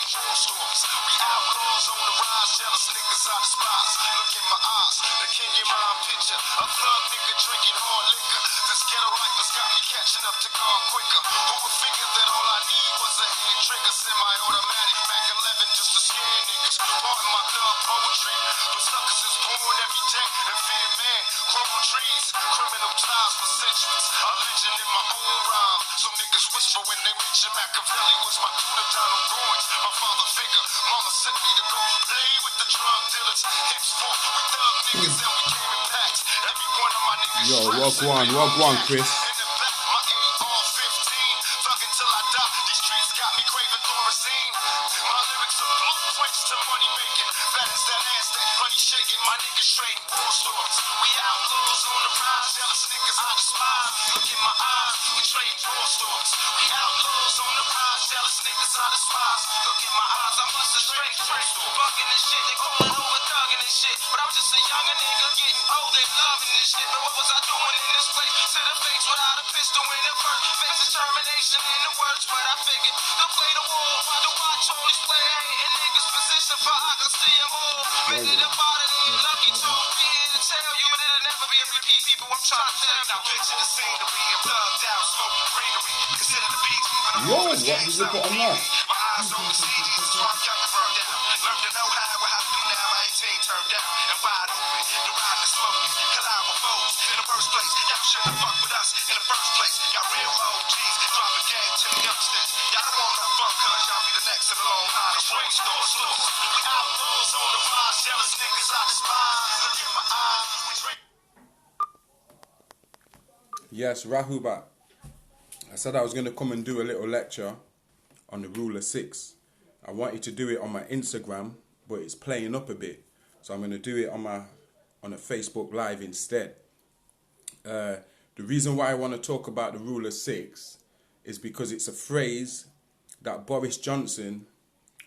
strange war stories. We outlaws on the rise, jealous niggas I despise. Look in my eyes, the Kenyan mind picture. A thug nigga drinking hard liquor. This ghetto life has got me catching up to God quicker. Who would figure that all I need was a hand trigger, semi-automatic Mac 11 just to scare niggas. Pardon my thug poetry, but suckers is born every day and fear man. Growing trees, criminal ties for centuries. A legend in my own rhyme. So niggas whisper when they mention Machiavelli was my tutor, Donald Royce, my father figure. Mama sent me to go play with the drug dealers. Henceforth, we thug niggas and we came in packs. Every one of my niggas. Yo, walk one, Chris. In the back, my aim all 15. Thugging till I die. These streets got me craving Thorazine. My lyrics are blueprints to money making. Fat as that ass, that honey shaking. My niggas trading war stories. We outlaws on the rise. Jealous niggas I despise. Look in my eyes. We trading war stories. We outlaws on the rise. Jealous niggas I despise. Look in my eyes. I must have straight bucking this shit. They call it over thugging this shit. But I'm just a younger nigga getting old and loving this shit. But what was I doing in this place? To the face without a pistol in the first. Face determination in the words. But I figured to play the war. To watch all these player hating niggas position for I can see them all. Ready to bother them. Lucky to be here to tell you. But it'll never be a repeat. People, I'm trying to tell you. Now picture the scenery and plugged out, smoking greenery. Consider the beats. Yo, what did you put on that? My eyes on the CD, so I'm young and burned out. Learned to know how to do now. My 18 turned out and wide open. The ride and smoking, collide with foes. In the first place, y'all shouldn't fuck with us. In the first place, y'all real OGs. Dropping game to the youngsters. Y'all don't want no fun, cause y'all be the next in the long line of swing stores. We outlaws on the rise, jealous niggas I despise. Look in my eyes, we drink. Yes, Rahubat. I said I was going to come and do a little lecture on the rule of 6. I wanted to do it on my Instagram, but it's playing up a bit. So I'm going to do it on a Facebook Live instead. The reason why I want to talk about the rule of 6 is because it's a phrase that Boris Johnson,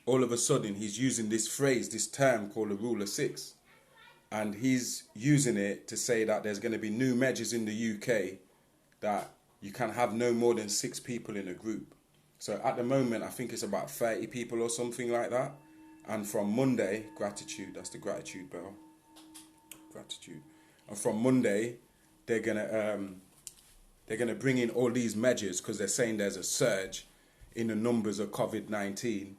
all of a sudden, he's using this phrase, this term called the rule of 6. And he's using it to say that there's going to be new measures in the UK that you can have no more than 6 people in a group. So at the moment, I think it's about 30 people or something like that. And from Monday, gratitude, that's the gratitude bell. Gratitude. And from Monday, they're gonna bring in all these measures because they're saying there's a surge in the numbers of COVID-19.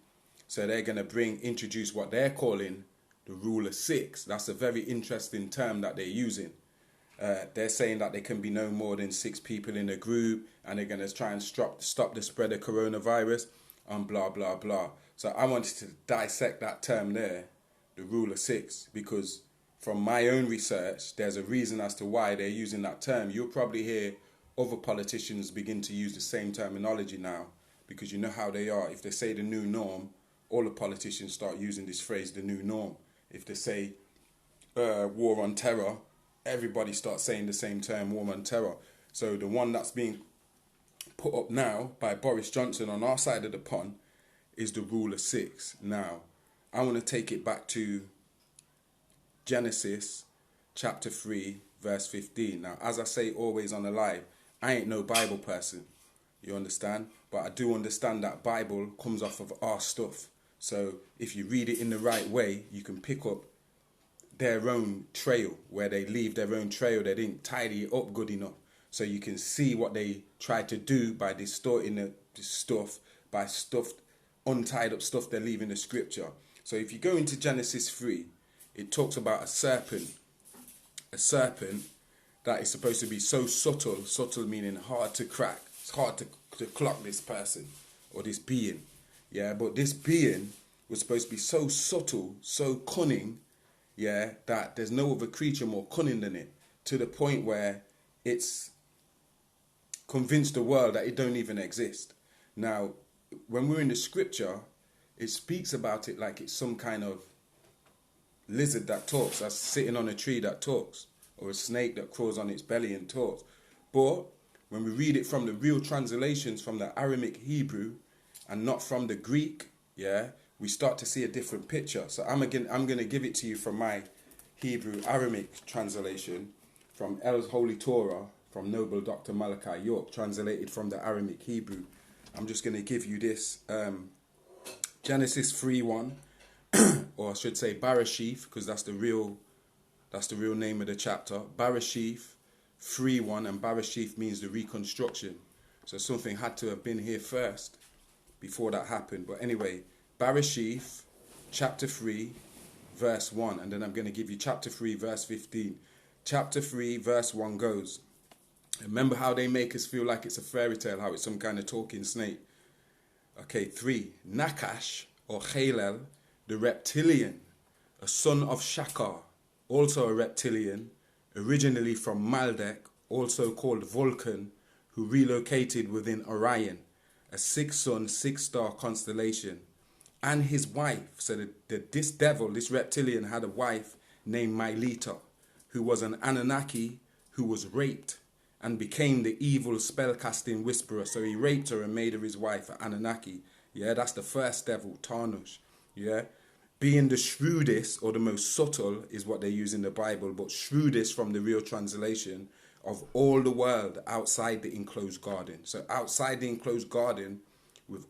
So they're gonna introduce what they're calling the rule of 6. That's a very interesting term that they're using. They're saying that there can be no more than 6 people in a group, and they're going to try and stop the spread of coronavirus, and blah, blah, blah. So I wanted to dissect that term there, the rule of 6, because from my own research, there's a reason as to why they're using that term. You'll probably hear other politicians begin to use the same terminology now, because you know how they are. If they say the new norm, all the politicians start using this phrase, the new norm. If they say war on terror, everybody starts saying the same term, war on terror. So the one that's being put up now by Boris Johnson on our side of the pond is the rule of 6. Now, I want to take it back to Genesis chapter 3, verse 15. Now, as I say always on the live, I ain't no Bible person, you understand? But I do understand that Bible comes off of our stuff. So if you read it in the right way, you can pick up their own trail, where they leave their own trail. They didn't tidy it up good enough. So you can see what they tried to do by distorting the stuff, by untied up stuff they leave in the scripture. So if you go into Genesis 3, it talks about a serpent that is supposed to be so subtle meaning hard to crack. It's hard to clock this person or this being. Yeah, but this being was supposed to be so subtle, so cunning, yeah, that there's no other creature more cunning than it, to the point where it's convinced the world that it don't even exist. Now, when we're in the scripture, it speaks about it like it's some kind of lizard that talks, that's sitting on a tree that talks, or a snake that crawls on its belly and talks. But when we read it from the real translations from the Aramaic Hebrew and not from the Greek, yeah, we start to see a different picture. So I'm going to give it to you from my Hebrew Aramaic translation from El's Holy Torah from Noble Dr. Malachi York, translated from the Aramaic Hebrew. I'm just going to give you this Genesis 3:1, or I should say Barashith, because that's the real name of the chapter. Barashith 3:1, and Barashith means the reconstruction. So something had to have been here first before that happened. But anyway, Barashith chapter 3 verse 1, and then I'm going to give you chapter 3 verse 15. Chapter 3 verse 1 goes, remember how they make us feel like it's a fairy tale, how it's some kind of talking snake. Okay, 3. Nakash, or Chalel, the reptilian, a son of Shakar, also a reptilian, originally from Maldek, also called Vulcan, who relocated within Orion, a 6-sun, 6-star constellation, and his wife. So this devil, this reptilian, had a wife named Myleta, who was an Anunnaki who was raped and became the evil spellcasting whisperer. So he raped her and made her his wife, Anunnaki. Yeah, that's the first devil, Tarnush. Yeah, being the shrewdest or the most subtle is what they use in the Bible, but shrewdest from the real translation of all the world outside the enclosed garden. So outside the enclosed garden, with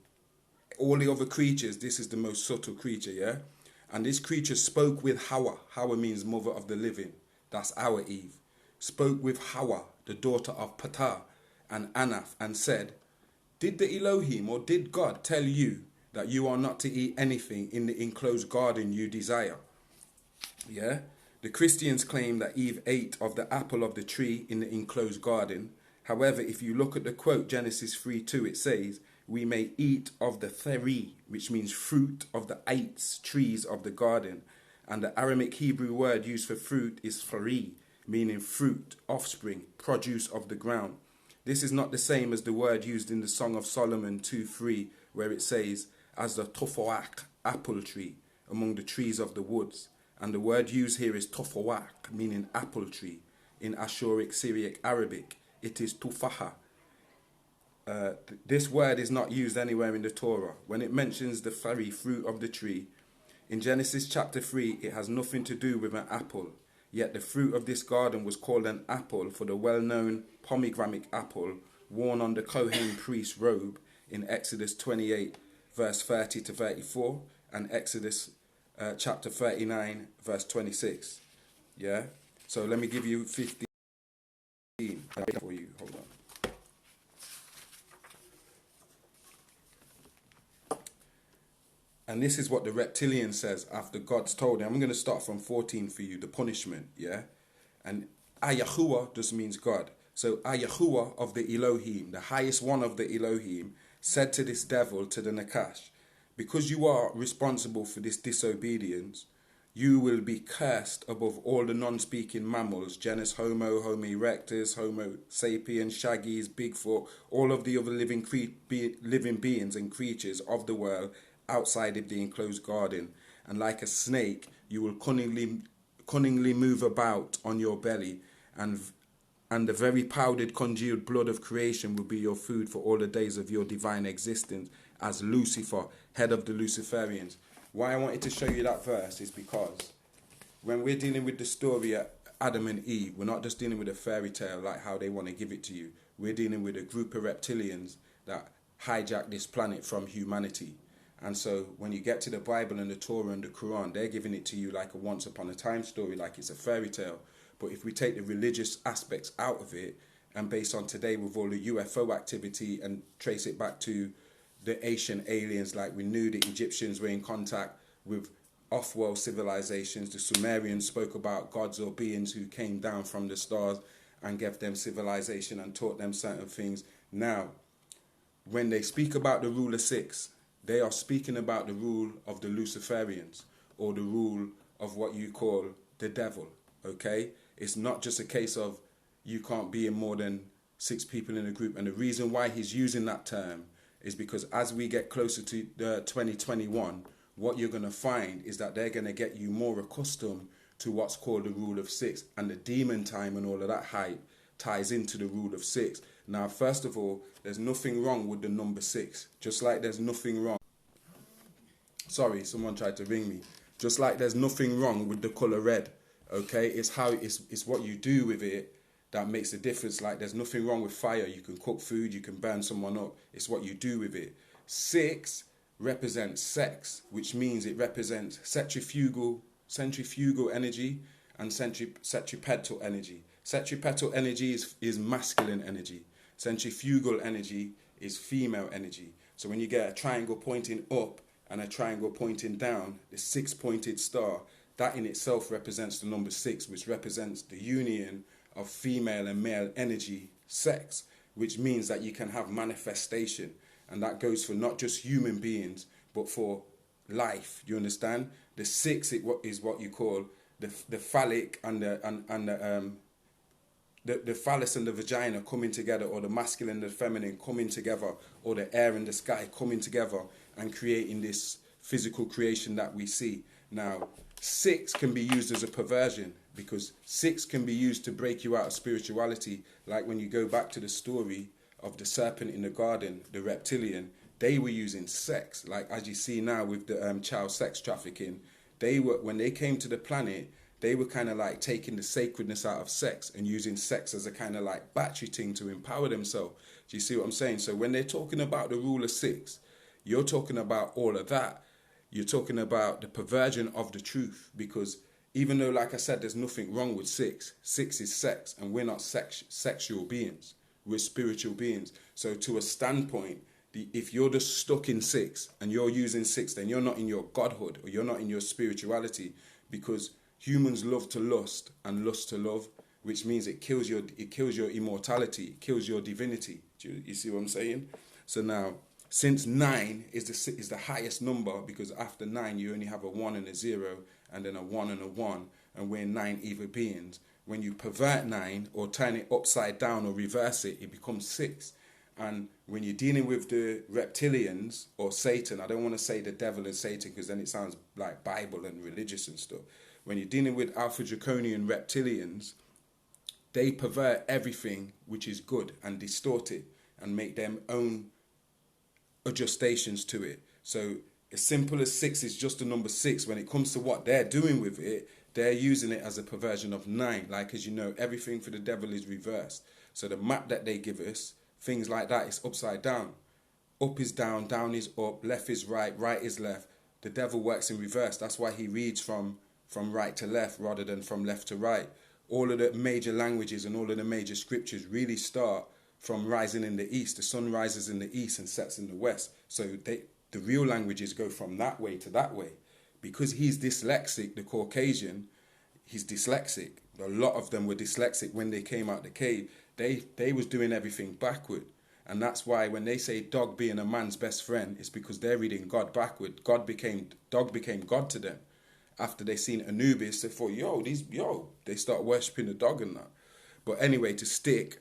all the other creatures, this is the most subtle creature, yeah? And this creature spoke with Hawa. Hawa means mother of the living. That's our Eve. Spoke with Hawa, the daughter of Ptah and Anath, and said, did the Elohim, or did God tell you that you are not to eat anything in the enclosed garden you desire? Yeah? The Christians claim that Eve ate of the apple of the tree in the enclosed garden. However, if you look at the quote, Genesis 3:2, it says, we may eat of the theri, which means fruit of the eights, trees of the garden. And the Aramaic Hebrew word used for fruit is fari, meaning fruit, offspring, produce of the ground. This is not the same as the word used in the Song of Solomon 2:3, where it says, as the tofoak, apple tree, among the trees of the woods. And the word used here is tofoak, meaning apple tree. In Ashuric, Syriac, Arabic, it is tufaha. This word is not used anywhere in the Torah. When it mentions the fari, fruit of the tree, in Genesis chapter 3, it has nothing to do with an apple. Yet the fruit of this garden was called an apple for the well-known pomegranate apple worn on the Kohen priest's robe in Exodus 28, verse 30 to 34, and Exodus chapter 39, verse 26. Yeah? So let me give you 15 for you. Hold on. And this is what the reptilian says after God's told him. I'm going to start from 14 for you, the punishment, yeah? And Ayahuah just means God. So Ayahuah of the Elohim, the highest one of the Elohim, said to this devil, to the Nakash, because you are responsible for this disobedience, you will be cursed above all the non-speaking mammals, genus Homo, Homo erectus, Homo sapiens, Shaggies, Bigfoot, all of the other living beings and creatures of the world, outside of the enclosed garden, and like a snake you will cunningly move about on your belly, and the very powdered congealed blood of creation will be your food for all the days of your divine existence as Lucifer, head of the Luciferians. Why I wanted to show you that verse is because when we're dealing with the story of Adam and Eve, we're not just dealing with a fairy tale like how they want to give it to you. We're dealing with a group of reptilians that hijack this planet from humanity. And so when you get to the Bible and the Torah and the Quran, they're giving it to you like a once upon a time story, like it's a fairy tale. But if we take the religious aspects out of it, and based on today with all the UFO activity and trace it back to the ancient aliens, like we knew the Egyptians were in contact with off-world civilizations. The Sumerians spoke about gods or beings who came down from the stars and gave them civilization and taught them certain things. Now, when they speak about the ruler six, they are speaking about the rule of the Luciferians, or the rule of what you call the devil, okay? It's not just a case of you can't be in more than 6 people in a group. And the reason why he's using that term is because as we get closer to 2021, what you're going to find is that they're going to get you more accustomed to what's called the rule of 6. And the demon time and all of that hype ties into the rule of 6. Now, first of all, there's nothing wrong with the number 6. Just like there's nothing wrong. Sorry, someone tried to ring me. Just like there's nothing wrong with the colour red. Okay, it's how it's what you do with it that makes the difference. Like there's nothing wrong with fire. You can cook food, you can burn someone up. It's what you do with it. 6 represents sex, which means it represents centrifugal energy and centripetal energy. Centripetal energy is masculine energy. Centrifugal energy is female energy. So when you get a triangle pointing up and a triangle pointing down, the 6-pointed star, that in itself represents the number 6, which represents the union of female and male energy, sex, which means that you can have manifestation. And that goes for not just human beings, but for life. You understand? The 6 is what you call the phallic and the phallus and the vagina coming together, or the masculine and the feminine coming together, or the air and the sky coming together and creating this physical creation that we see. Now, 6 can be used as a perversion, because 6 can be used to break you out of spirituality. Like when you go back to the story of the serpent in the garden, the reptilian, they were using sex. Like as you see now with the child sex trafficking, when they came to the planet, they were kind of like taking the sacredness out of sex and using sex as a kind of like battery thing to empower themselves. Do you see what I'm saying? So when they're talking about the rule of 6, you're talking about all of that. You're talking about the perversion of the truth, because even though, like I said, there's nothing wrong with 6. 6 is sex, and we're not sexual beings. We're spiritual beings. So to a standpoint, if you're just stuck in 6 and you're using 6, then you're not in your godhood, or you're not in your spirituality, because humans love to lust and lust to love, which means it kills your immortality, it kills your divinity. Do you see what I'm saying? So now, since 9 is the highest number, because after 9 you only have a 1 and a 0, and then a 1 and a 1, and we're 9 either beings. When you pervert 9 or turn it upside down or reverse it, it becomes 6. And when you're dealing with the reptilians or Satan, I don't want to say the devil and Satan, because then it sounds like Bible and religious and stuff. When you're dealing with Alpha Draconian reptilians, they pervert everything which is good and distort it and make them own adjustations to it. So as simple as 6 is just the number 6. When it comes to what they're doing with it, they're using it as a perversion of 9. Like, as you know, everything for the devil is reversed. So the map that they give us, things like that, is upside down. Up is down, down is up, left is right, right is left. The devil works in reverse. That's why he reads from right to left rather than from left to right. All of the major languages and all of the major scriptures really start from rising in the east. The sun rises in the east and sets in the west. So the real languages go from that way to that way. Because he's dyslexic, the Caucasian, he's dyslexic. A lot of them were dyslexic when they came out the cave. They was doing everything backward. And that's why when they say dog being a man's best friend, it's because they're reading God backward. Dog became God to them. After they seen Anubis, they thought, they start worshipping the dog and that. But anyway, to stick,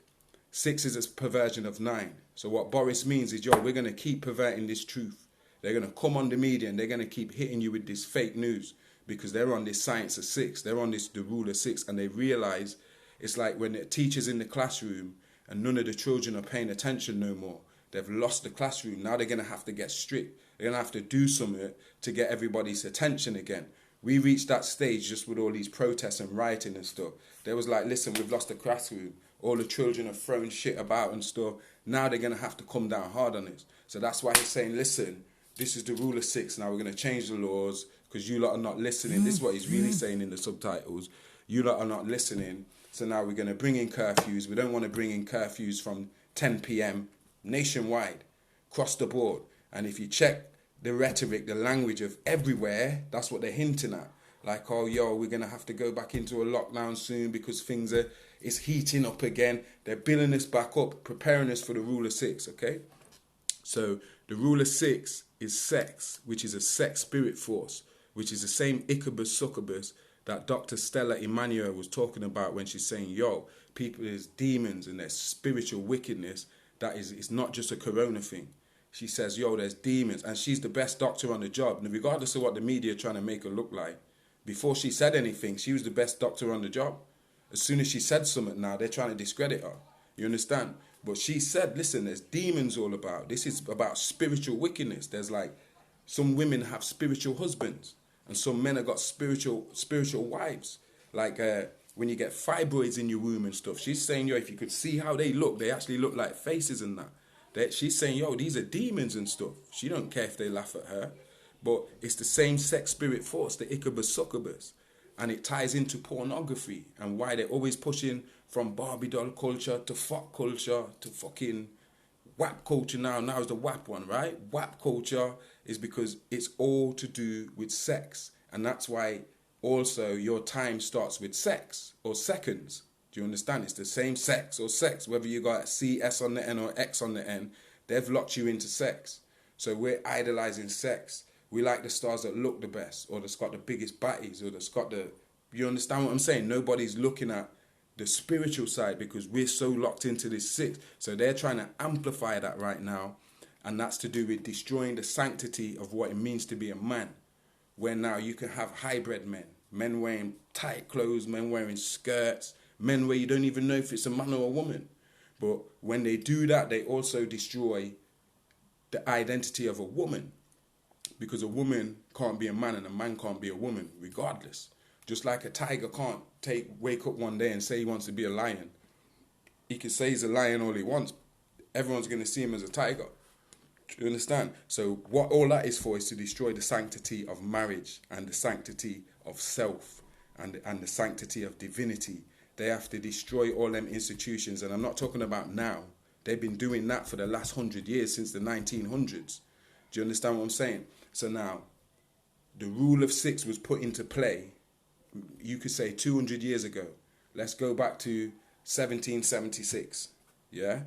6 is a perversion of 9. So what Boris means is, we're going to keep perverting this truth. They're going to come on the media and they're going to keep hitting you with this fake news, because they're on this science of 6. They're on the rule of 6, and they realize it's like when the teacher's in the classroom and none of the children are paying attention no more. They've lost the classroom. Now they're going to have to get strict. They're going to have to do something to get everybody's attention again. We reached that stage just with all these protests and rioting and stuff. They was like, listen, we've lost the classroom. All the children are throwing shit about and stuff. Now they're going to have to come down hard on this. So that's why he's saying, listen, this is the rule of 6. Now we're going to change the laws because you lot are not listening. This is what he's really saying in the subtitles. You lot are not listening. So now we're going to bring in curfews. We don't want to bring in curfews from 10 p.m. nationwide, across the board. And if you check the rhetoric, the language of everywhere, that's what they're hinting at. Like, we're going to have to go back into a lockdown soon because it's heating up again. They're building us back up, preparing us for the rule of 6, okay? So the rule of 6 is sex, which is a sex spirit force, which is the same incubus succubus that Dr. Stella Immanuel was talking about when she's saying, people, there's demons and there's spiritual wickedness. It's not just a corona thing. She says, there's demons. And she's the best doctor on the job. And regardless of what the media are trying to make her look like, before she said anything, she was the best doctor on the job. As soon as she said something now, they're trying to discredit her. You understand? But she said, listen, there's demons all about. This is about spiritual wickedness. There's like, some women have spiritual husbands. And some men have got spiritual wives. Like when you get fibroids in your womb and stuff. She's saying, if you could see how they look, they actually look like faces and that. That she's saying, yo, these are demons and stuff. She don't care if they laugh at her. But it's the same sex spirit force, the incubus succubus. And it ties into pornography and why they're always pushing from Barbie doll culture to fuck culture to fucking WAP culture now. Now is the WAP one, right? WAP culture is because it's all to do with sex. And that's why also your time starts with sex or seconds. Do you understand? It's the same sex or sex, whether you got C, S on the N or X on the N, they've locked you into sex. So we're idolizing sex. We like the stars that look the best, or that's got the biggest bodies, or that's got the... You understand what I'm saying? Nobody's looking at the spiritual side because we're so locked into this six. So they're trying to amplify that right now. And that's to do with destroying the sanctity of what it means to be a man. Where now you can have hybrid men. Men wearing tight clothes, men wearing skirts, men where you don't even know if it's a man or a woman. But when they do that, they also destroy the identity of a woman. Because a woman can't be a man and a man can't be a woman, regardless. Just like a tiger can't wake up one day and say he wants to be a lion. He can say he's a lion all he wants. Everyone's going to see him as a tiger. Do you understand? So what all that is for is to destroy the sanctity of marriage and the sanctity of self and the sanctity of divinity. They have to destroy all them institutions. And I'm not talking about now. They've been doing that for the last 100 years, since the 1900s. Do you understand what I'm saying? So now, the rule of six was put into play, you could say 200 years ago. Let's go back to 1776, yeah?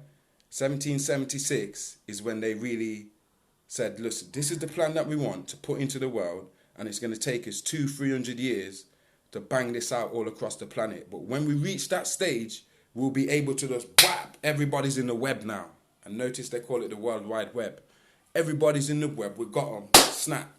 1776 is when they really said, listen, this is the plan that we want to put into the world, and it's going to take us 200-300 years to bang this out all across the planet. But when we reach that stage, we'll be able to just whap, everybody's in the web now. And notice they call it the World Wide Web. Everybody's in the web, we've got them, snap.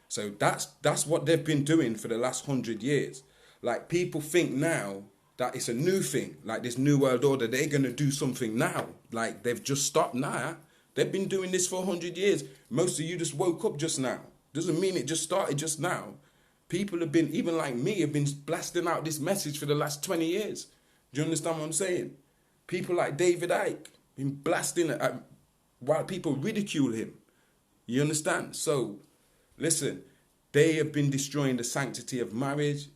So that's what they've been doing for the last 100 years. Like, people think now that it's a new thing, like this new world order, they're going to do something now. Like, they've just stopped now. They've been doing this for 100 years. Most of you just woke up just now. Doesn't mean it just started just now. People have been, even like me, have been blasting out this message for the last 20 years. Do you understand what I'm saying? People like David Icke been blasting it while people ridicule him. You understand? So, listen, they have been destroying the sanctity of marriage.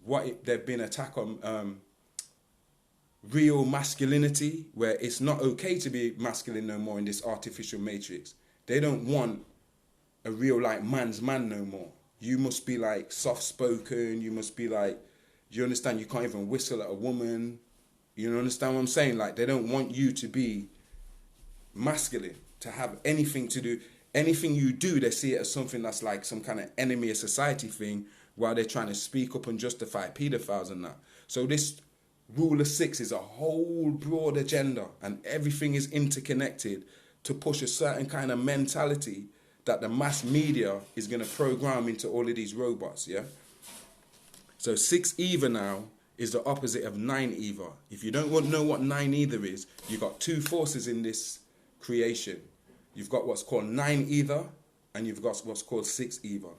They've been attack on real masculinity, where it's not okay to be masculine no more in this artificial matrix. They don't want a real like man's man no more. You must be like soft-spoken. You must be like, you understand? You can't even whistle at a woman. You understand what I'm saying? Like, they don't want you to be masculine, to have anything to do. Anything you do, they see it as something that's like some kind of enemy of society thing, while they're trying to speak up and justify pedophiles and that. So this rule of six is a whole broad agenda, and everything is interconnected to push a certain kind of mentality that the mass media is going to program into all of these robots, yeah? So 6 Ether now is the opposite of 9 Ether. If you don't know what 9 Ether is, you've got two forces in this creation. You've got what's called 9 Ether, and you've got what's called 6 Ether.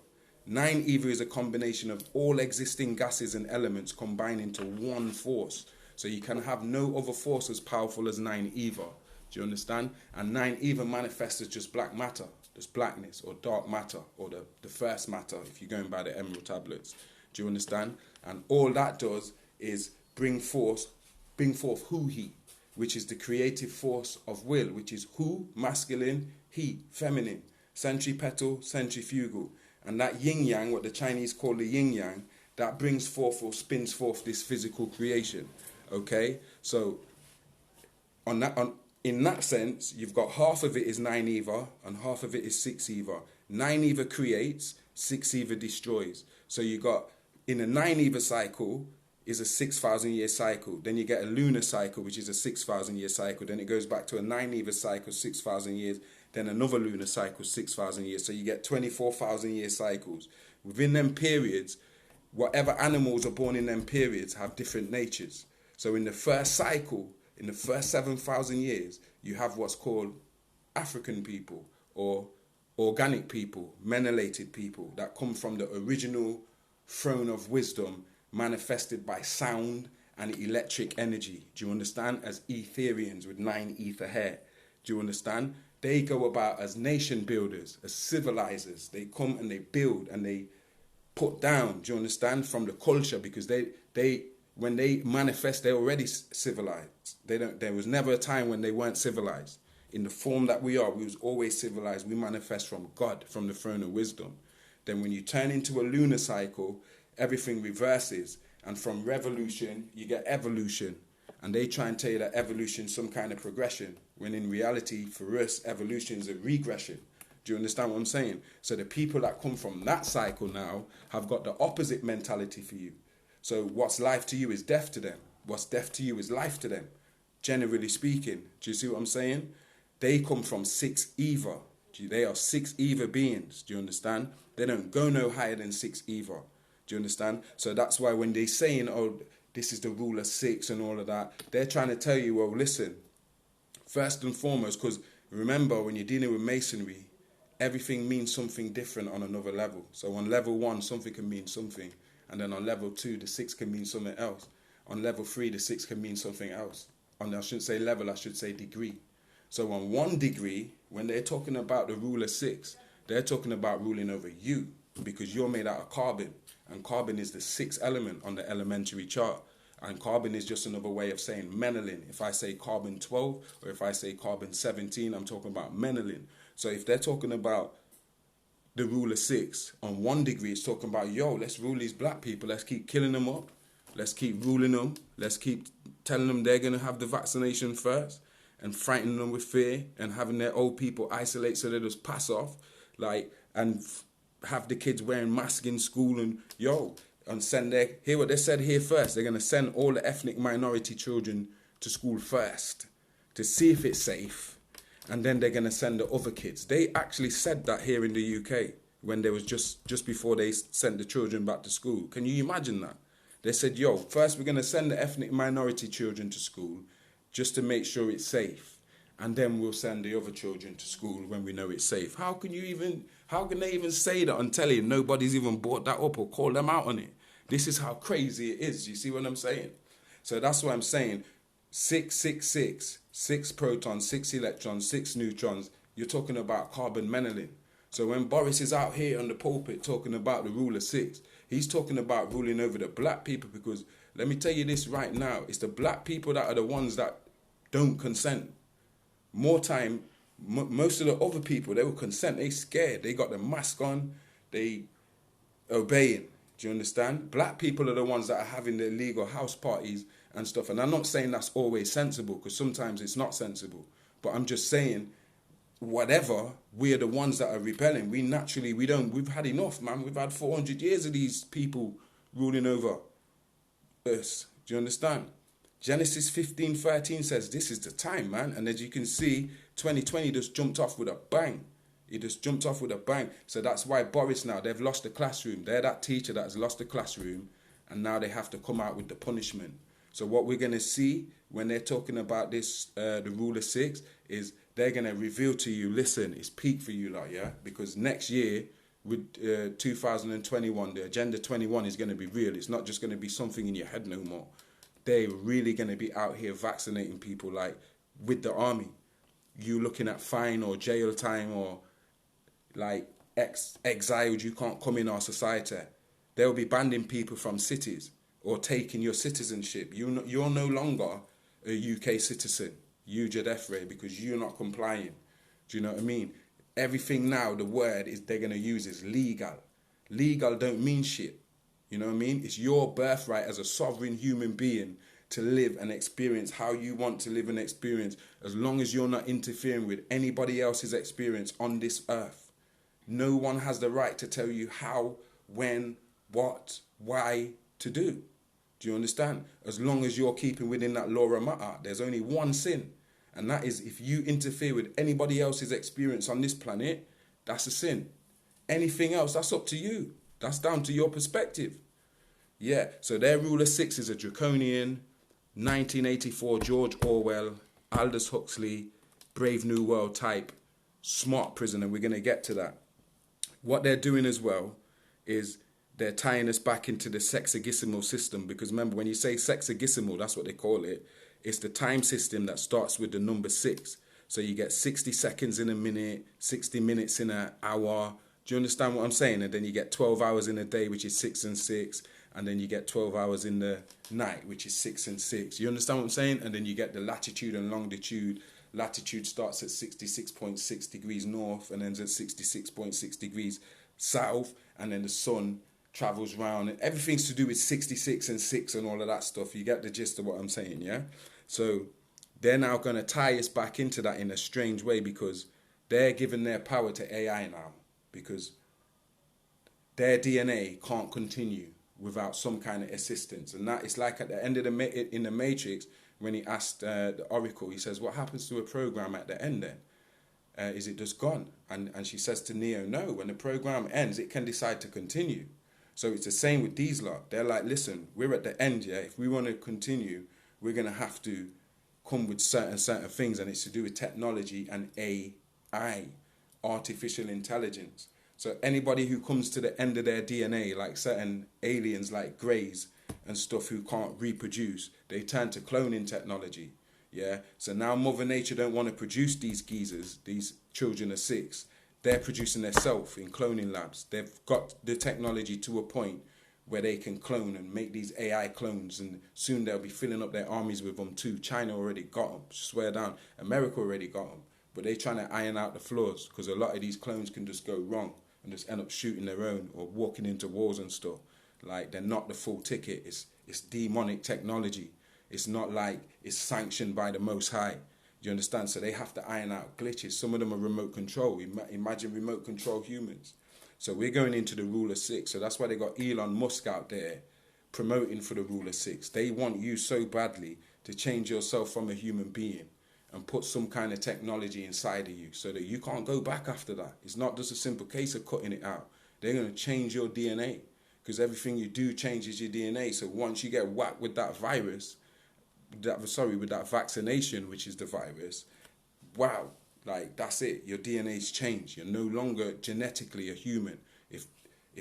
9 Ether is a combination of all existing gases and elements combined into one force. So you can have no other force as powerful as 9 Ether. Do you understand? And 9 Ether manifests as just black matter, just blackness, or dark matter, or the first matter, if you're going by the Emerald Tablets. Do you understand? And all that does is bring forth Hu He, which is the creative force of will, which is Hu, masculine, He, feminine, centripetal, centrifugal. And that yin-yang, what the Chinese call the yin-yang, that brings forth or spins forth this physical creation. Okay? So, in that sense, you've got half of it is 9 Ether and half of it is 6 Ether. 9 Ether creates, 6 Ether destroys. So you got, in a 9 Ether cycle, is a 6,000 year cycle. Then you get a lunar cycle, which is a 6,000 year cycle. Then it goes back to a 9 Ether cycle, 6,000 years. Then another lunar cycle, 6,000 years. So you get 24,000 year cycles. Within them periods, whatever animals are born in them periods have different natures. So in the first cycle, in the first 7,000 years, you have what's called African people or organic people, menelated people that come from the original throne of wisdom manifested by sound and electric energy. Do you understand? As Etherians with 9 ether hair. Do you understand? They go about as nation builders, as civilizers. They come and they build and they put down, do you understand, from the culture, because they when they manifest, they're already civilized. There was never a time when they weren't civilized. In the form that we are, we was always civilized. We manifest from God, from the throne of wisdom. Then when you turn into a lunar cycle, everything reverses. And from revolution, you get evolution. And they try and tell you that evolution is some kind of progression, when in reality, for us, evolution is a regression. Do you understand what I'm saying? So the people that come from that cycle now have got the opposite mentality for you. So what's life to you is death to them. What's death to you is life to them, generally speaking. Do you see what I'm saying? They come from 6 Eva. They are 6 Eva beings. Do you understand? They don't go no higher than 6 Eva. Do you understand? So that's why when they're saying, oh, this is the rule of 6 and all of that, they're trying to tell you, well, listen, first and foremost, because remember, when you're dealing with masonry, everything means something different on another level. So on level 1, something can mean something. And then on level 2, the 6 can mean something else. On level 3, the 6 can mean something else. On, I shouldn't say level, I should say degree. So on 1 degree, when they're talking about the rule of 6, they're talking about ruling over you, because you're made out of carbon. And carbon is the 6th element on the elementary chart. And carbon is just another way of saying Memnon. If I say carbon 12 or if I say carbon 17, I'm talking about Memnon. So if they're talking about the rule of 6, on 1 degree, it's talking about, yo, let's rule these black people. Let's keep killing them up. Let's keep ruling them. Let's keep telling them they're going to have the vaccination first and frightening them with fear and having their old people isolate so they just pass off, like, and have the kids wearing masks in school and, yo, and send their, hear what they said here first. They're going to send all the ethnic minority children to school first to see if it's safe. And then they're going to send the other kids. They actually said that here in the UK when they was just before they sent the children back to school. Can you imagine that? They said, yo, first we're going to send the ethnic minority children to school just to make sure it's safe. And then we'll send the other children to school when we know it's safe. How can they even say that on telly? Nobody's even brought that up or called them out on it. This is how crazy it is. You see what I'm saying? So that's why I'm saying 666, 6 protons, 6 electrons, 6 neutrons. You're talking about carbon Memnon. So when Boris is out here on the pulpit talking about the rule of 6, he's talking about ruling over the black people, because let me tell you this right now, it's the black people that are the ones that don't consent. More time, most of the other people, they will consent. They scared. They got the mask on. They obeying. Do you understand? Black people are the ones that are having the illegal house parties and stuff. And I'm not saying that's always sensible, because sometimes it's not sensible. But I'm just saying, whatever, we are the ones that are rebelling. We've had enough, man. We've had 400 years of these people ruling over us. Do you understand? Genesis 15:13 says this is the time, man. And as you can see, 2020 just jumped off with a bang. It just jumped off with a bang. So that's why Boris now, they've lost the classroom. They're that teacher that has lost the classroom, and now they have to come out with the punishment. So what we're going to see when they're talking about this, the rule of 6, is they're going to reveal to you, listen, it's peak for you lot, yeah? Because next year, with 2021, the Agenda 21 is going to be real. It's not just going to be something in your head no more. They're really going to be out here vaccinating people, like with the army. You looking at fine or jail time or like exiled, you can't come in our society. They'll be banning people from cities or taking your citizenship. You're no longer a UK citizen, you Djedefre, because you're not complying. Do you know what I mean? Everything now, the word is they're going to use is legal. Legal don't mean shit. You know what I mean? It's your birthright as a sovereign human being to live and experience how you want to live and experience, as long as you're not interfering with anybody else's experience on this earth. No one has the right to tell you how, when, what, why to do. Do you understand? As long as you're keeping within that law of matter, there's only one sin. And that is if you interfere with anybody else's experience on this planet, that's a sin. Anything else, that's up to you. That's down to your perspective. Yeah, so their rule of 6 is a draconian, 1984 George Orwell, Aldous Huxley, Brave New World type, smart prison, and we're going to get to that. What they're doing as well is they're tying us back into the sexagesimal system, because remember, when you say sexagesimal, that's what they call it. It's the time system that starts with the number 6. So you get 60 seconds in a minute, 60 minutes in an hour. Do you understand what I'm saying? And then you get 12 hours in a day, which is 6 and 6. And then you get 12 hours in the night, which is 6 and 6. You understand what I'm saying? And then you get the latitude and longitude. Latitude starts at 66.6 degrees north and ends at 66.6 degrees south. And then the sun travels round. And everything's to do with 66 and 6 and all of that stuff. You get the gist of what I'm saying, yeah? So they're now going to tie us back into that in a strange way, because they're giving their power to AI now, because their DNA can't continue without some kind of assistance. And that is like at the end of in the Matrix, when he asked the Oracle, he says, what happens to a program at the end then? Is it just gone? And she says to Neo, no, when the program ends, it can decide to continue. So it's the same with these lot. They're like, listen, we're at the end, yeah? If we want to continue, we're going to have to come with certain things, and it's to do with technology and AI, artificial intelligence. So anybody who comes to the end of their DNA, like certain aliens like Greys and stuff who can't reproduce, they turn to cloning technology. Yeah. So now Mother Nature don't want to produce these geezers, these children of 6. They're producing themselves in cloning labs. They've got the technology to a point where they can clone and make these AI clones, and soon they'll be filling up their armies with them too. China already got them, swear down. America already got them, but they're trying to iron out the flaws, because a lot of these clones can just go wrong and just end up shooting their own or walking into wars and stuff. Like, they're not the full ticket. It's demonic technology. It's not like it's sanctioned by the Most High. Do you understand? So they have to iron out glitches. Some of them are remote control. Imagine remote control humans. So we're going into the rule of 6. So that's why they got Elon Musk out there promoting for the rule of 6. They want you so badly to change yourself from a human being and put some kind of technology inside of you so that you can't go back after that. It's not just a simple case of cutting it out. They're going to change your DNA, because everything you do changes your DNA. So once you get whacked with that virus, with that vaccination, which is the virus, wow, like, that's it. Your DNA's changed. You're no longer genetically a human. If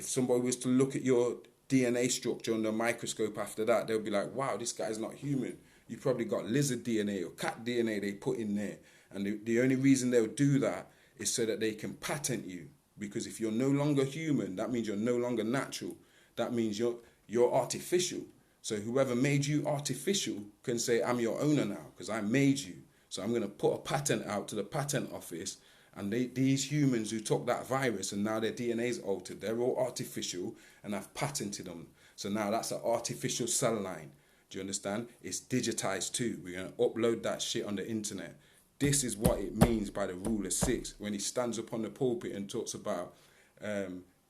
somebody was to look at your DNA structure under a microscope after that, they'll be like, wow, this guy's not human. You probably got lizard DNA or cat DNA they put in there. And the only reason they'll do that is so that they can patent you. Because if you're no longer human, that means you're no longer natural. That means you're artificial. So whoever made you artificial can say, I'm your owner now because I made you. So I'm going to put a patent out to the patent office. And these humans who took that virus and now their DNA is altered, they're all artificial, and I've patented them. So now that's an artificial cell line. Do you understand? It's digitized too. We're going to upload that shit on the internet. This is what it means by the rule of 6. When he stands up on the pulpit and talks about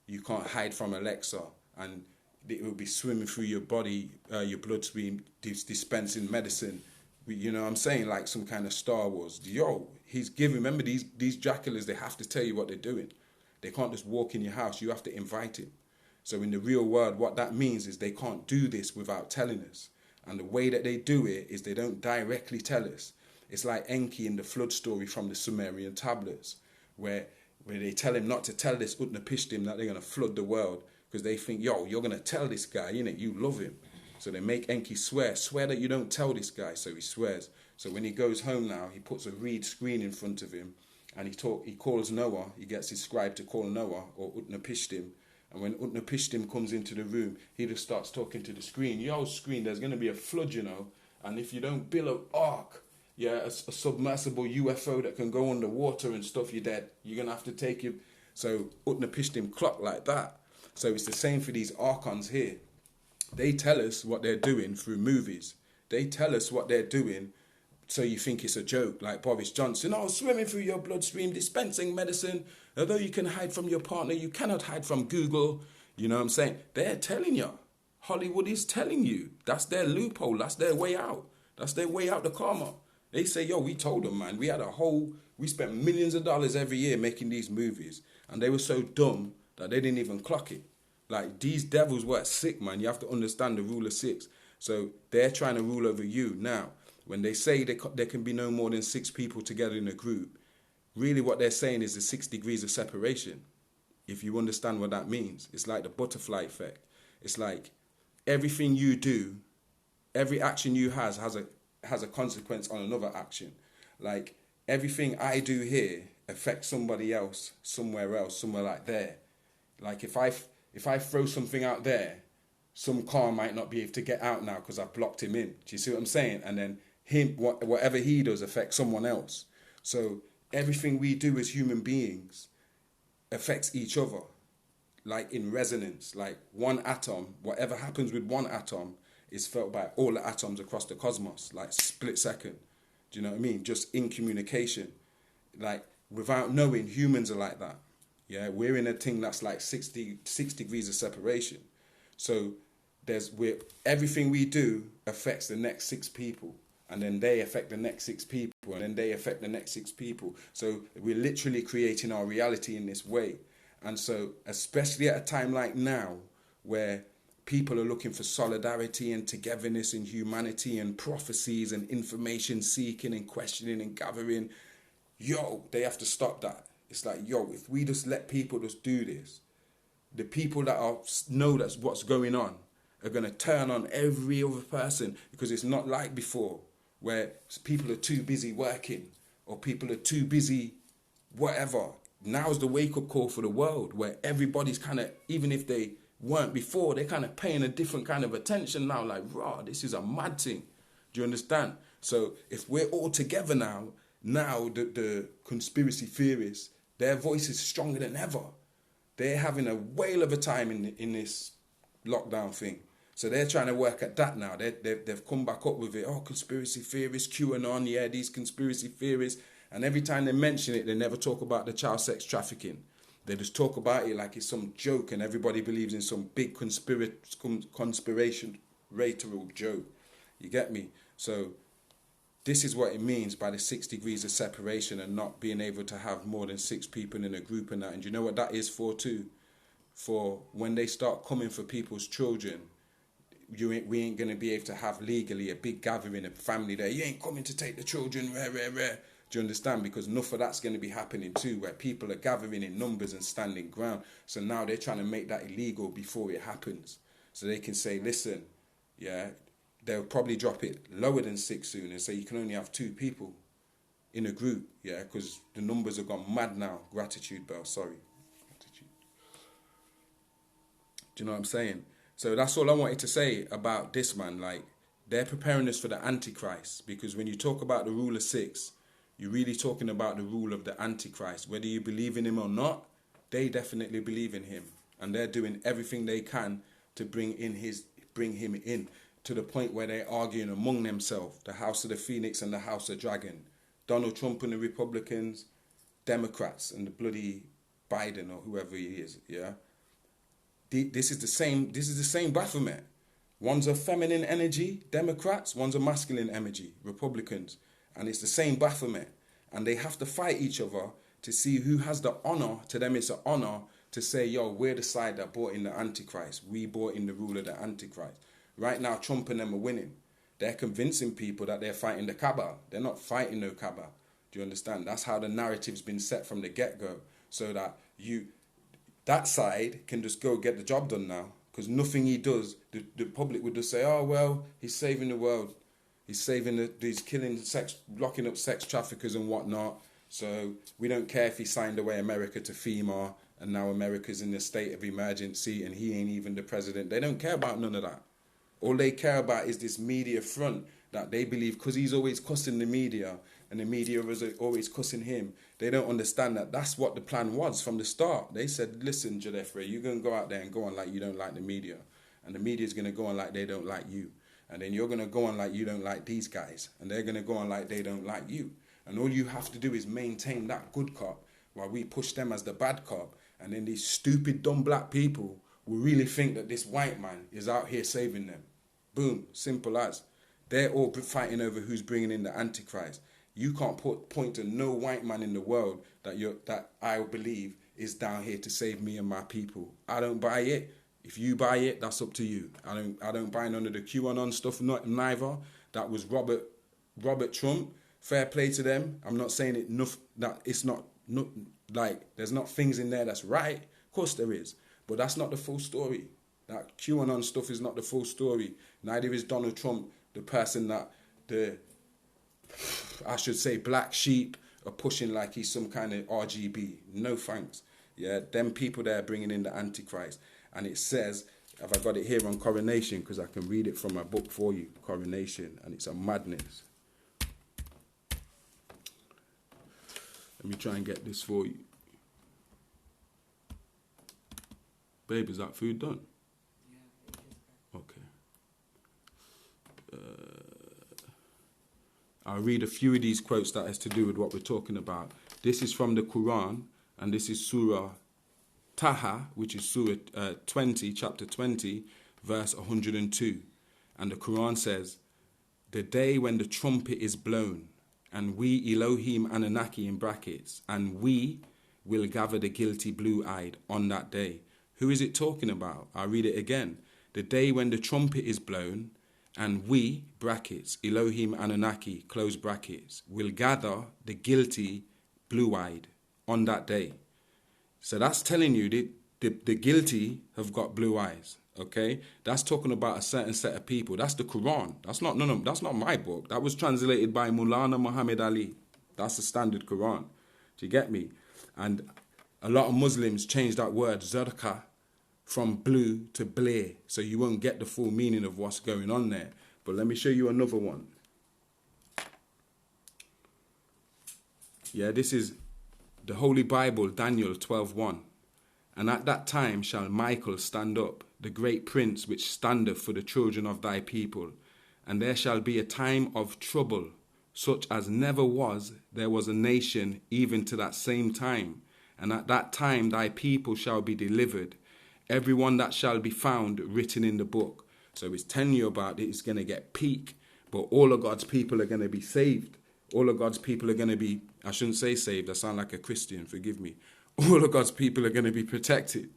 you can't hide from Alexa, and it will be swimming through your body, your bloodstream, dispensing medicine. You know what I'm saying? Like some kind of Star Wars. Yo, he's giving, remember these Draculas, they have to tell you what they're doing. They can't just walk in your house. You have to invite him. So in the real world, what that means is they can't do this without telling us. And the way that they do it is they don't directly tell us. It's like Enki in the flood story from the Sumerian tablets, where they tell him not to tell this Utnapishtim that they're going to flood the world, because they think, yo, you're going to tell this guy, innit? You love him. So they make Enki swear that you don't tell this guy. So he swears. So when he goes home now, he puts a reed screen in front of him, and he calls Noah. He gets his scribe to call Noah, or Utnapishtim. And when Utnapishtim comes into the room, he just starts talking to the screen. Yo, screen, there's going to be a flood, you know. And if you don't build an ark, a submersible UFO that can go underwater and stuff, you're dead. You're going to have to take him. So Utnapishtim clock like that. So it's the same for these archons here. They tell us what they're doing through movies. They tell us what they're doing so you think it's a joke, like Boris Johnson. Oh, swimming through your bloodstream, dispensing medicine. Although you can hide from your partner, you cannot hide from Google. You know what I'm saying? They're telling you. Hollywood is telling you. That's their loophole. That's their way out. That's their way out the karma. They say, yo, we told them, man. We spent millions of dollars every year making these movies. And they were so dumb that they didn't even clock it. Like, these devils were sick, man. You have to understand the rule of 6. So they're trying to rule over you. Now, when they say there can be no more than 6 people together in a group, really what they're saying is the 6 degrees of separation. If you understand what that means. It's like the butterfly effect. It's like everything you do, every action you has a consequence on another action. Like, everything I do here affects somebody else, somewhere like there. Like if I throw something out there, some car might not be able to get out now because I've blocked him in. Do you see what I'm saying? And then whatever he does affects someone else. So everything we do as human beings affects each other, like in resonance. Like one atom, whatever happens with one atom is felt by all the atoms across the cosmos, like split second. Do you know what I mean? Just in communication. Like without knowing, humans are like that. Yeah, we're in a thing that's like 6 degrees of separation. So everything we do affects the next 6 people, and then they affect the next 6 people, and then they affect the next 6 people. So we're literally creating our reality in this way. And so, especially at a time like now, where people are looking for solidarity and togetherness and humanity and prophecies and information seeking and questioning and gathering, they have to stop that. It's like, if we just let people just do this, the people that know that's what's going on are going to turn on every other person, because it's not like before where people are too busy working or people are too busy whatever. Now's the wake-up call for the world, where everybody's kind of, even if they weren't before, they're kind of paying a different kind of attention now, like, this is a mad thing. Do you understand? So if we're all together now the conspiracy theorists, their voice is stronger than ever. They're having a whale of a time in this lockdown thing. So they're trying to work at that now. They've come back up with it. Oh, conspiracy theorists, QAnon, yeah, these conspiracy theorists. And every time they mention it, they never talk about the child sex trafficking. They just talk about it like it's some joke, and everybody believes in some big conspiration joke. You get me? So this is what it means by the 6 degrees of separation and not being able to have more than 6 people in a group and that. And you know what that is for too? For when they start coming for people's children, we ain't going to be able to have legally a big gathering of family there. You ain't coming to take the children, rare. Do you understand? Because enough of that's going to be happening too, where people are gathering in numbers and standing ground. So now they're trying to make that illegal before it happens. So they can say, listen, yeah, they'll probably drop it lower than 6 soon and say you can only have 2 people in a group, yeah, because the numbers have gone mad now. Gratitude bell, sorry. Gratitude. Do you know what I'm saying? So that's all I wanted to say about this, man. Like, they're preparing us for the Antichrist, because when you talk about the rule of 6, you're really talking about the rule of the Antichrist. Whether you believe in him or not, they definitely believe in him, and they're doing everything they can to bring him in, to the point where they're arguing among themselves, the House of the Phoenix and the House of Dragon, Donald Trump and the Republicans, Democrats and the bloody Biden or whoever he is, yeah. This is the same Baphomet. One's a feminine energy, Democrats. One's a masculine energy, Republicans. And it's the same Baphomet. And they have to fight each other to see who has the honor. To them, it's an honor to say, we're the side that brought in the Antichrist. We brought in the rule of the Antichrist. Right now, Trump and them are winning. They're convincing people that they're fighting the cabal. They're not fighting no cabal. Do you understand? That's how the narrative's been set from the get-go. So that that side can just go get the job done now, because nothing he does, the public would just say, oh, well, he's saving the world. He's he's killing locking up sex traffickers and whatnot. So we don't care if he signed away America to FEMA and now America's in a state of emergency and he ain't even the president. They don't care about none of that. All they care about is this media front that they believe, because he's always cussing the media and the media was always cussing him. They don't understand that that's what the plan was from the start. They said, listen, Djedefre, you're going to go out there and go on like you don't like the media. And the media's going to go on like they don't like you. And then you're going to go on like you don't like these guys. And they're going to go on like they don't like you. And all you have to do is maintain that good cop while we push them as the bad cop. And then these stupid, dumb black people will really think that this white man is out here saving them. Boom, simple as. They're all fighting over who's bringing in the Antichrist. You can't point to no white man in the world that I believe is down here to save me and my people. I don't buy it. If you buy it, that's up to you. I don't buy none of the QAnon stuff, neither. That was Robert Trump. Fair play to them. I'm not saying that it's not like there's not things in there that's right. Of course there is, but that's not the full story. That QAnon stuff is not the full story. Neither is Donald Trump the person that I should say black sheep are pushing like he's some kind of RGB. No thanks. Yeah, them people there are bringing in the Antichrist. And it says, have I got it here on Coronation? Because I can read it from my book for you, Coronation. And it's a madness. Let me try and get this for you. Babe, is that food done? Yeah. Okay. I'll read a few of these quotes that has to do with what we're talking about. This is from the Quran, and this is Surah Taha, which is Surah 20, chapter 20, verse 102. And the Quran says, the day when the trumpet is blown, and we, Elohim Anunnaki in brackets, and we will gather the guilty blue-eyed on that day. Who is it talking about? I'll read it again. The day when the trumpet is blown, and we, brackets, Elohim Anunnaki, close brackets, will gather the guilty blue-eyed on that day. So that's telling you that the guilty have got blue eyes, okay? That's talking about a certain set of people. That's the Quran. That's not my book. That was translated by Maulana Muhammad Ali. That's the standard Quran. Do you get me? And a lot of Muslims change that word, zurqa, from blue to blear, so you won't get the full meaning of what's going on there. But let me show you another one. Yeah, this is the Holy Bible, Daniel 12:1. And at that time shall Michael stand up, the great prince which standeth for the children of thy people. And there shall be a time of trouble, such as never there was a nation even to that same time. And at that time thy people shall be delivered, every one that shall be found written in the book. So it's telling you about it's going to get peak, but all of God's people are going to be saved. All of God's people are going to be, I shouldn't say saved, I sound like a Christian, forgive me. All of God's people are going to be protected.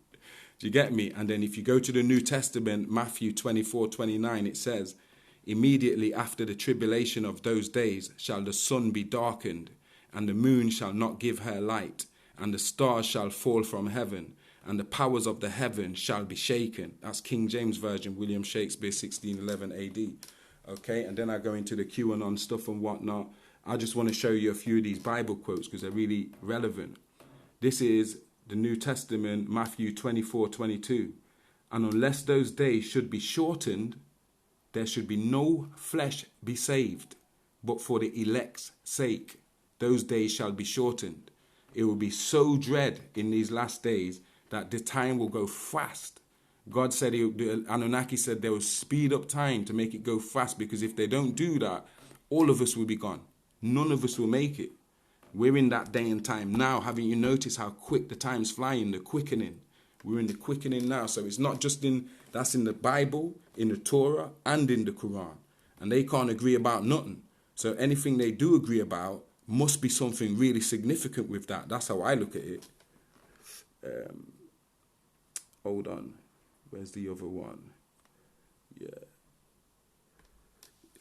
Do you get me? And then if you go to the New Testament, Matthew 24:29, it says, immediately after the tribulation of those days shall the sun be darkened, and the moon shall not give her light, and the stars shall fall from heaven, and the powers of the heaven shall be shaken. That's King James Version, William Shakespeare, 1611 AD. Okay, and then I go into the QAnon stuff and whatnot. I just want to show you a few of these Bible quotes because they're really relevant. This is the New Testament, Matthew 24:22. And unless those days should be shortened, there should be no flesh be saved, but for the elect's sake, those days shall be shortened. It will be so dread in these last days that the time will go fast. God said, the Anunnaki said they will speed up time to make it go fast, because if they don't do that, all of us will be gone. None of us will make it. We're in that day and time now. Haven't you noticed how quick the time's flying, the quickening? We're in the quickening now. So it's not just that's in the Bible, in the Torah, and in the Quran. And they can't agree about nothing. So anything they do agree about must be something really significant with that. That's how I look at it. Hold on. Where's the other one? Yeah.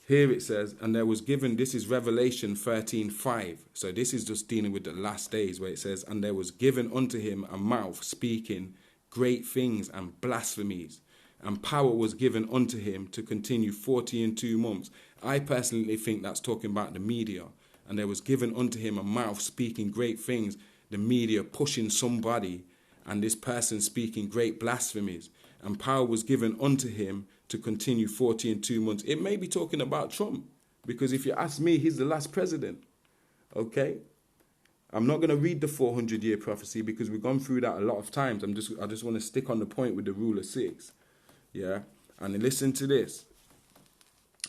Here it says, and there was given, this is Revelation 13:5. So this is just dealing with the last days, where it says, and there was given unto him a mouth speaking great things and blasphemies, and power was given unto him to continue 42 months. I personally think that's talking about the media. And there was given unto him a mouth speaking great things, the media pushing somebody, and this person speaking great blasphemies. And power was given unto him to continue 42 months. It may be talking about Trump, because if you ask me, he's the last president. Okay? I'm not going to read the 400-year prophecy because we've gone through that a lot of times. I just want to stick on the point with the rule of 6. Yeah? And listen to this.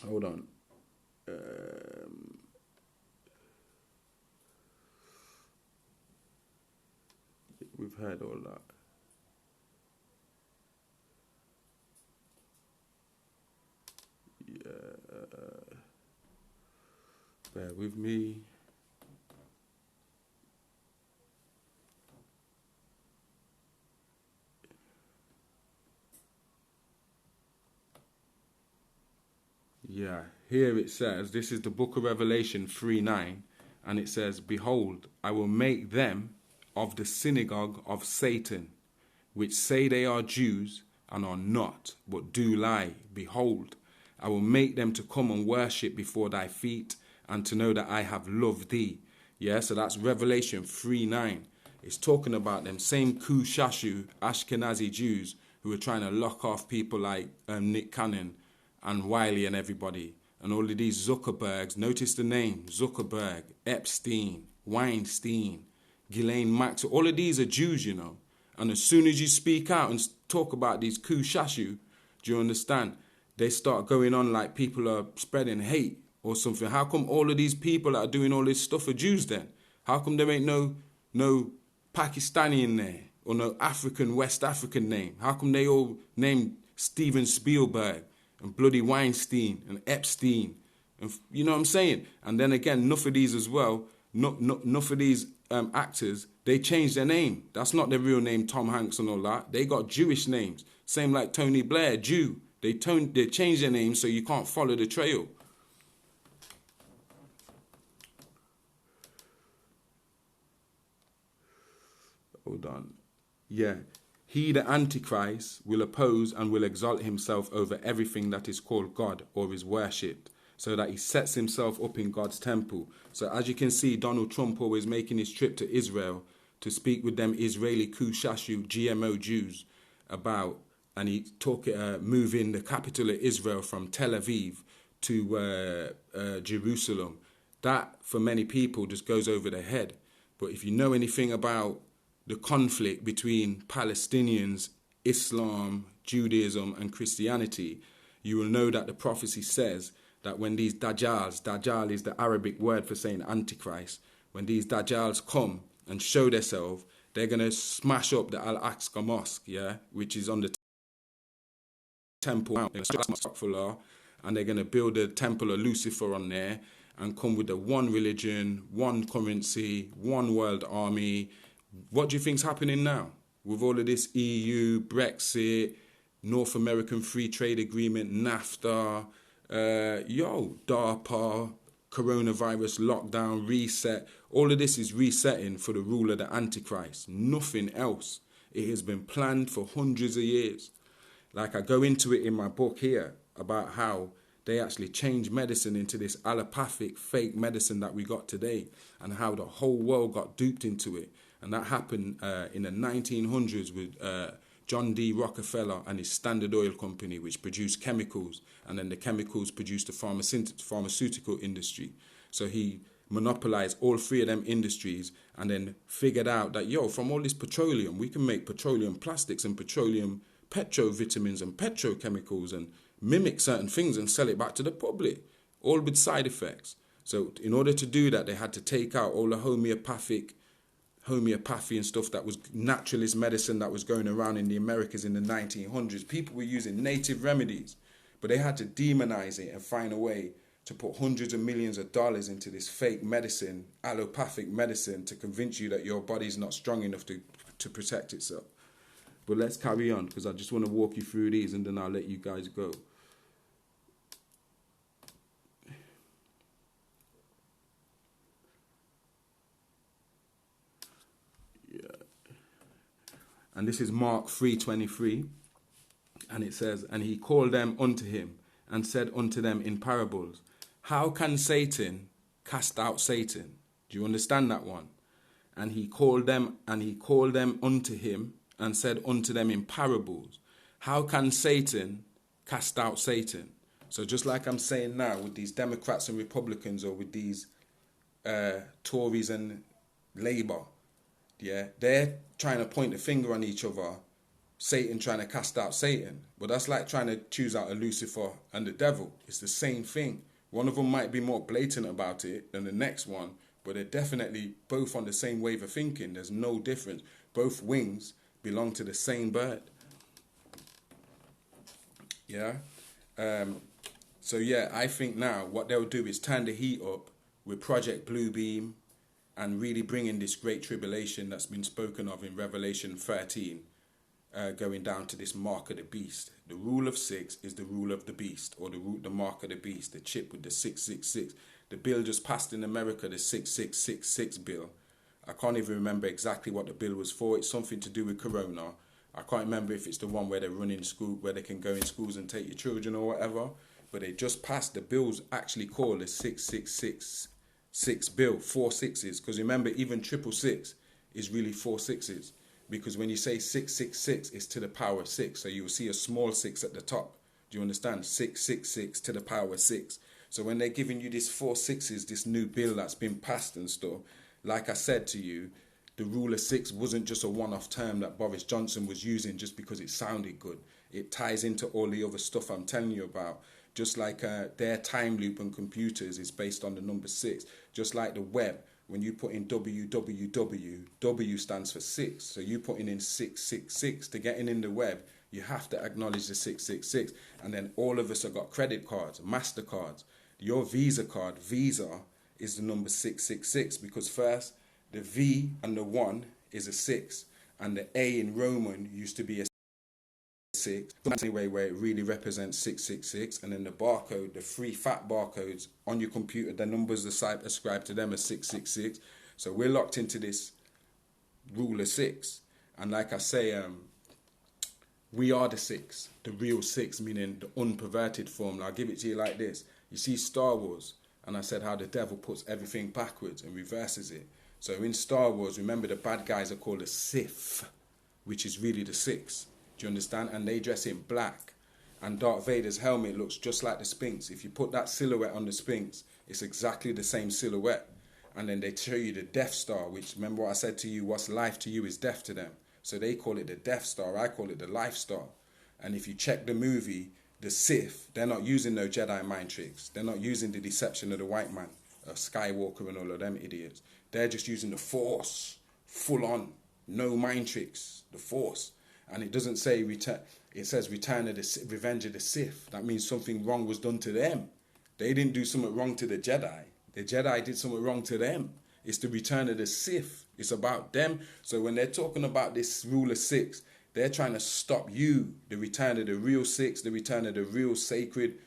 Hold on. We've heard all that. Bear with me. Yeah, here it says, this is the book of Revelation 3:9, and it says, behold, I will make them of the synagogue of Satan, which say they are Jews and are not, but do lie. Behold, I will make them to come and worship before thy feet, and to know that I have loved thee. Yeah, so that's Revelation 3:9. It's talking about them same Kushashu Ashkenazi Jews who are trying to lock off people like Nick Cannon and Wiley and everybody. And all of these Zuckerbergs, notice the name, Zuckerberg, Epstein, Weinstein, Ghislaine Maxwell, all of these are Jews, you know. And as soon as you speak out and talk about these Kushashu, do you understand? They start going on like people are spreading hate or something. How come all of these people that are doing all this stuff are Jews then? How come there ain't no Pakistani in there or no African, West African name? How come they all named Steven Spielberg and bloody Weinstein and Epstein? And you know what I'm saying? And then again, enough of these as well, enough of these actors, they changed their name. That's not their real name, Tom Hanks and all that. They got Jewish names. Same like Tony Blair, Jew. They changed their name so you can't follow the trail. Hold on. Yeah. He, the Antichrist, will oppose and will exalt himself over everything that is called God or is worshipped, so that he sets himself up in God's temple. So as you can see, Donald Trump always making his trip to Israel to speak with them Israeli Kushashu GMO Jews about, and he moving the capital of Israel from Tel Aviv to Jerusalem. That, for many people, just goes over their head. But if you know anything about the conflict between Palestinians, Islam, Judaism and Christianity, you will know that the prophecy says that when these Dajjal is the Arabic word for saying Antichrist, when these Dajjals come and show themselves, they're going to smash up the Al-Aqsa Mosque, yeah, which is on the Temple Mount, and they're going to build a Temple of Lucifer on there and come with the one religion, one currency, one world army. What do you think's happening now with all of this EU, Brexit, North American Free Trade Agreement, NAFTA, DARPA, coronavirus lockdown, reset? All of this is resetting for the rule of the Antichrist. Nothing else. It has been planned for hundreds of years. Like I go into it in my book here about how they actually changed medicine into this allopathic fake medicine that we got today, and how the whole world got duped into it. And that happened in the 1900s with John D. Rockefeller and his Standard Oil Company, which produced chemicals, and then the chemicals produced the pharmaceutical industry. So he monopolized all three of them industries and then figured out that, from all this petroleum, we can make petroleum plastics and petroleum petrovitamins and petrochemicals and mimic certain things and sell it back to the public, all with side effects. So in order to do that, they had to take out all the homeopathy and stuff that was naturalist medicine that was going around in the Americas in the 1900s. People were using native remedies, but they had to demonize it and find a way to put hundreds of millions of dollars into this fake medicine, allopathic medicine, to convince you that your body's not strong enough to protect itself. But let's carry on, because I just want to walk you through these and then I'll let you guys go. And this is Mark 3:23, and it says, "And he called them unto him, and said unto them in parables, How can Satan cast out Satan?" Do you understand that one? And he called them unto him, and said unto them in parables, How can Satan cast out Satan? So just like I'm saying now with these Democrats and Republicans, or with these Tories and Labour, yeah, they're trying to point the finger on each other, Satan trying to cast out Satan. But that's like trying to choose out a Lucifer and the devil. It's the same thing. One of them might be more blatant about it than the next one, but they're definitely both on the same wave of thinking. There's no difference. Both wings belong to the same bird. Yeah? So yeah, I think now what they'll do is turn the heat up with Project Bluebeam, and really bringing this great tribulation that's been spoken of in Revelation 13, going down to this mark of the beast. The rule of 6 is the rule of the beast, or the mark of the beast, the chip with the 666. The bill just passed in America, the 6666 bill. I can't even remember exactly what the bill was for. It's something to do with Corona. I can't remember if it's the one where they're running school, where they can go in schools and take your children or whatever. But they just passed, the bill's actually called the 666 6 bill, 4 sixes. Because remember, even 666 is really 4 sixes. Because when you say 666, it's to the power of 6. So you will see a small 6 at the top. Do you understand? 666 to the power of 6. So when they're giving you this 4 sixes, this new bill that's been passed and stuff, like I said to you, the rule of 6 wasn't just a one-off term that Boris Johnson was using just because it sounded good. It ties into all the other stuff I'm telling you about. Just like their time loop on computers is based on the number 6. Just like the web, when you put in www, W stands for 6. So you putting in 666 to getting in the web, you have to acknowledge the 666. And then all of us have got credit cards, MasterCards. Your Visa card, Visa, is the number 666 because first, the V and the 1 is a 6. And the A in Roman used to be a 6. Anyway, where it really represents 666. And then the barcode, the 3 fat barcodes on your computer, the numbers ascribed to them are 666. So we're locked into this rule of 6. And like I say, we are the 6, the real 6, meaning the unperverted form. I'll give it to you like this. You see Star Wars, and I said how the devil puts everything backwards and reverses it. So in Star Wars, remember the bad guys are called the Sith, which is really the 6. Do you understand? And they dress in black. And Darth Vader's helmet looks just like the Sphinx. If you put that silhouette on the Sphinx, it's exactly the same silhouette. And then they show you the Death Star, which, remember what I said to you, what's life to you is death to them. So they call it the Death Star, I call it the Life Star. And if you check the movie, the Sith, they're not using no Jedi mind tricks. They're not using the deception of the white man, Skywalker and all of them idiots. They're just using the Force, full on, no mind tricks, the Force. And it doesn't say return, it says return of the revenge of the Sith. That means something wrong was done to them. They didn't do something wrong to the Jedi. The Jedi did something wrong to them. It's the return of the Sith. It's about them. So when they're talking about this rule of 6, they're trying to stop you, the return of the real 6, the return of the real sacred,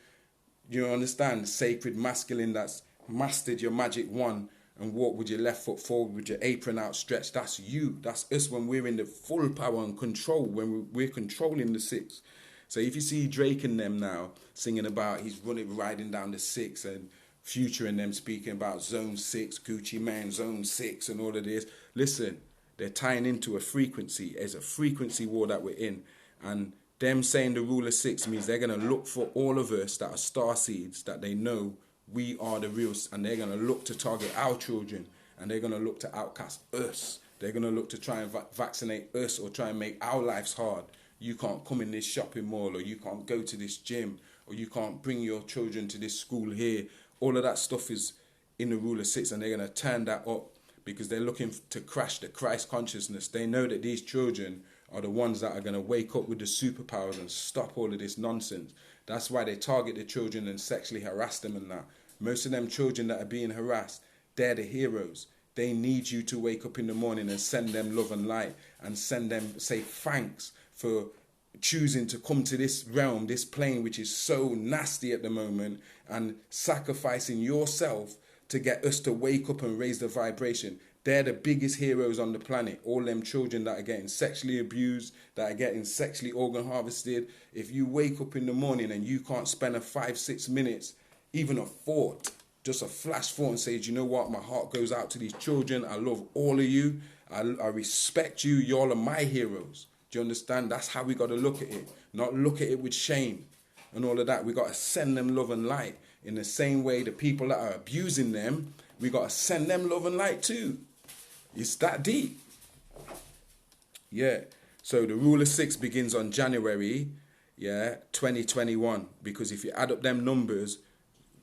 you understand, sacred masculine that's mastered your magic wand and walk with your left foot forward with your apron outstretched. That's you. That's us when we're in the full power and control, when we're controlling the 6. So if you see Drake and them now singing about he's riding down the 6 and Future and them speaking about Zone 6, Gucci Man, Zone 6 and all of this, listen, they're tying into a frequency. There's a frequency war that we're in. And them saying the rule of 6 means they're going to look for all of us that are star seeds, that they know we are the real, and they're going to look to target our children, and they're going to look to outcast us. They're going to look to try and vaccinate us or try and make our lives hard. You can't come in this shopping mall, or you can't go to this gym, or you can't bring your children to this school here. All of that stuff is in the rule of 6, and they're going to turn that up because they're looking to crash the Christ consciousness. They know that these children are the ones that are going to wake up with the superpowers and stop all of this nonsense. That's why they target the children and sexually harass them and that. Most of them children that are being harassed, they're the heroes. They need you to wake up in the morning and send them love and light and send them, say thanks for choosing to come to this realm, this plane, which is so nasty at the moment, and sacrificing yourself to get us to wake up and raise the vibration. They're the biggest heroes on the planet. All them children that are getting sexually abused, that are getting sexually organ harvested. If you wake up in the morning and you can't spend a 5-6 minutes, even a thought, just a flash thought, and say, you know what, my heart goes out to these children. I love all of you. I respect you. Y'all are my heroes. Do you understand? That's how we got to look at it. Not look at it with shame and all of that. We got to send them love and light. In the same way, the people that are abusing them, we got to send them love and light too. It's that deep. Yeah. So the rule of 6 begins on January, 2021. Because if you add up them numbers,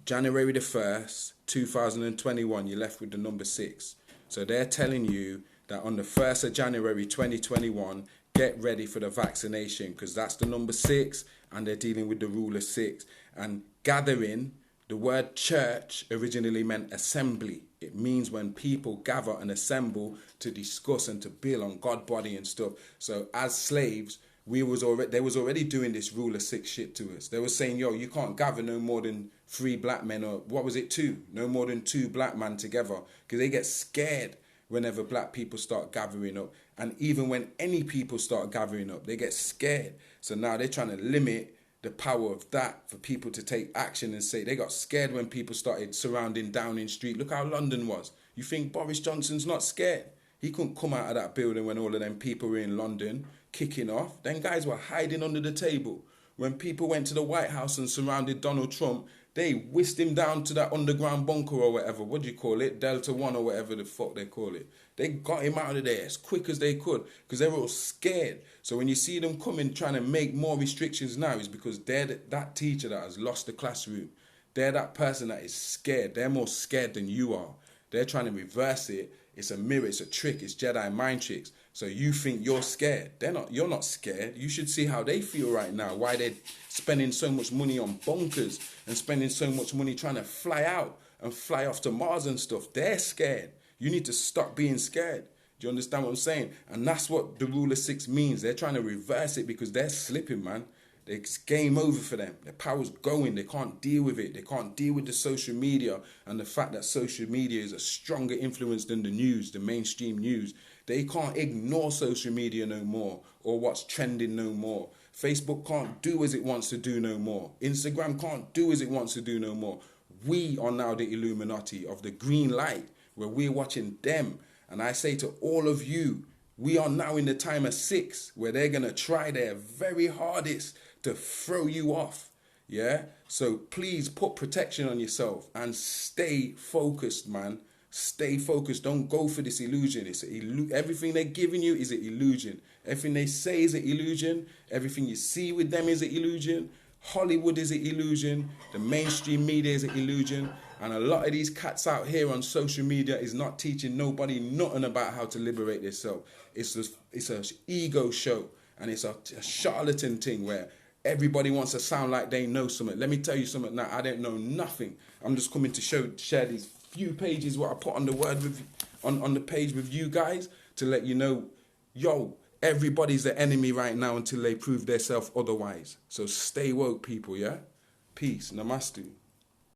January the 1st, 2021, you're left with the number 6. So they're telling you that on the 1st of January 2021, get ready for the vaccination, because that's the number 6, and they're dealing with the rule of 6. And gathering, the word church originally meant assembly. It means when people gather and assemble to discuss and to build on God body and stuff. So as slaves, they was already doing this rule of 6 shit to us. They were saying, yo, you can't gather no more than 3 black men, or what was it, 2? No more than 2 black men together, because they get scared whenever black people start gathering up. And even when any people start gathering up, they get scared. So now they're trying to limit the power of that for people to take action and say they got scared when people started surrounding Downing Street. Look how London was. You think Boris Johnson's not scared? He couldn't come out of that building when all of them people were in London kicking off. Them guys were hiding under the table. When people went to the White House and surrounded Donald Trump, they whisked him down to that underground bunker or whatever. What do you call it? Delta 1 or whatever the fuck they call it. They got him out of there as quick as they could because they were all scared. So when you see them coming trying to make more restrictions now, it's because they're that teacher that has lost the classroom. They're that person that is scared. They're more scared than you are. They're trying to reverse it. It's a mirror, it's a trick, it's Jedi mind tricks. So you think you're scared. You're not scared. You should see how they feel right now. Why they're spending so much money on bunkers and spending so much money trying to fly out and fly off to Mars and stuff. They're scared. You need to stop being scared. Do you understand what I'm saying? And that's what the Rule of Six means. They're trying to reverse it because they're slipping, man. It's game over for them. Their power's going. They can't deal with it. They can't deal with the social media and the fact that social media is a stronger influence than the news, the mainstream news. They can't ignore social media no more or what's trending no more. Facebook can't do as it wants to do no more. Instagram can't do as it wants to do no more. We are now the Illuminati of the green light where we're watching them. And I say to all of you, we are now in the time of 6 where they're going to try their very hardest to throw you off. Yeah? So please put protection on yourself and stay focused, man. Stay focused. Don't go for this illusion. Everything they're giving you is an illusion. Everything they say is an illusion. Everything you see with them is an illusion. Hollywood is an illusion. The mainstream media is an illusion. And a lot of these cats out here on social media is not teaching nobody nothing about how to liberate themselves. It's an ego show. And it's a charlatan thing where everybody wants to sound like they know something. Let me tell you something now. I don't know nothing. I'm just coming to share these few pages what I put on the word with on the page with you guys to let you know, yo, everybody's the enemy right now until they prove themselves otherwise. So stay woke, people, yeah? Peace. Namaste.